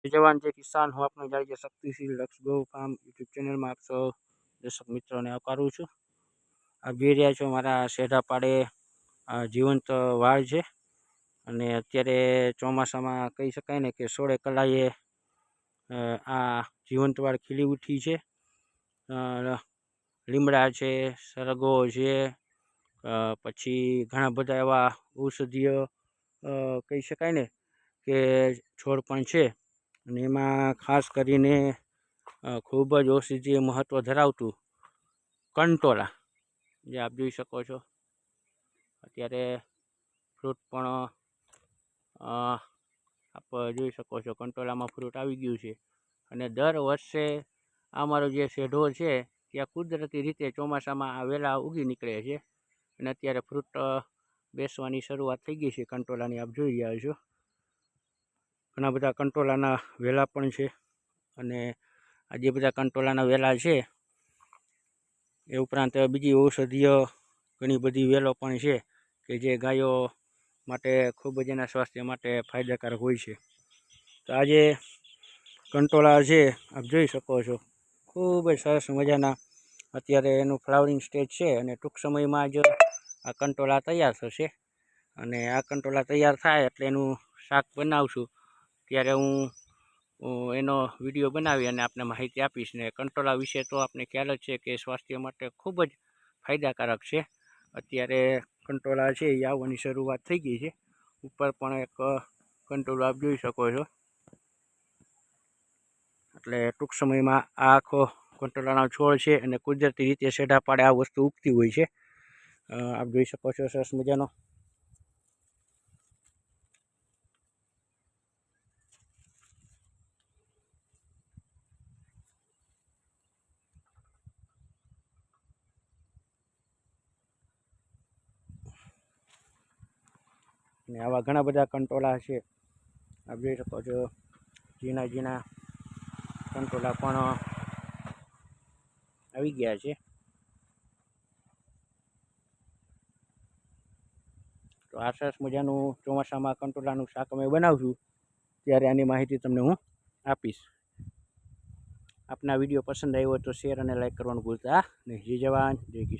जवान जय किसान हूँ अपने जाय शक्तिशील लक्ष्य गो फार्म यूट्यूब चैनल में आप सौ दर्शक मित्रों ने आवकारू छूँ। आप જોઈ રહ્યા છો મારા શેઢા પાડે જીવંત વાળ છે અને અત્યારે ચોમાસામાં કહી શકાય ને કે 16 કલાએ આ જીવંત વાળ ખીલી ઉઠી છે। લીમડા છે, સરગવો છે, પછી ઘણા બધા એવા ઔષધીય કહી શકાય ને કે છોડ પણ છે અને એમાં ખાસ કરીને ખૂબ જ ઔષધીય મહત્વ ધરાવતું કંટોલા જે આપ જોઈ શકો છો। અત્યારે ફ્રૂટ પણ આપ જોઈ શકો છો, કંટોલામાં ફ્રૂટ આવી ગયું છે અને દર વર્ષે અમારો જે શેઢો છે ત્યાં કુદરતી રીતે ચોમાસામાં આ વેલા ઉગી નીકળે છે અને અત્યારે ફ્રૂટ બેસવાની શરૂઆત થઈ ગઈ છે કંટોલાની, આપ જોઈ રહ્યા છો। ઘણા બધા કંટોલાના વેલા પણ છે અને આ જે બધા કંટોલાના વેલા છે એ ઉપરાંત બીજી ઔષધીય ઘણી બધી વેલો પણ છે કે જે ગાયો માટે ખૂબ જ એના સ્વાસ્થ્ય માટે ફાયદાકારક હોય છે। તો આજે કંટોલા છે આપ જોઈ શકો છો, ખૂબ જ સરસ મજાના અત્યારે એનું ફ્લાવરિંગ સ્ટેજ છે અને ટૂંક સમયમાં જ આ કંટોલા તૈયાર થશે અને આ કંટોલા તૈયાર થાય એટલે એનું શાક બનાવશું ત્યારે હું એનો વિડીયો બનાવી અને આપને માહિતી આપીશ। ને કંટોલા વિશે તો આપને ખ્યાલ જ છે કે સ્વાસ્થ્ય માટે ખૂબ જ ફાયદાકારક છે। અત્યારે કંટોલા છે એ આવવાની શરૂઆત થઈ ગઈ છે, ઉપર પણ એક કંટોલો આપ જોઈ શકો છો। એટલે ટૂંક સમયમાં આ આખો કંટોલાનો છોડ છે અને કુદરતી રીતે શેઢા પાડે આ વસ્તુ ઉગતી હોય છે, આપ જોઈ શકો છો સરસ મજાનો। ને આવા ઘણા બધા કંટોલા છે આપ જોઈ શકો છો, ઝીણા ઝીણા કંટોલા પણ આવી ગયા છે। તો આ સરસ મજાનું ચોમાસામાં કંટોલાનું શાક અમે બનાવશું ત્યારે આની માહિતી તમને હું આપીશ। આપના વિડીયો પસંદ આવ્યો તો શેર અને લાઈક કરવાનું ભૂલતા નહીં। જય જવાન જય કિસાન।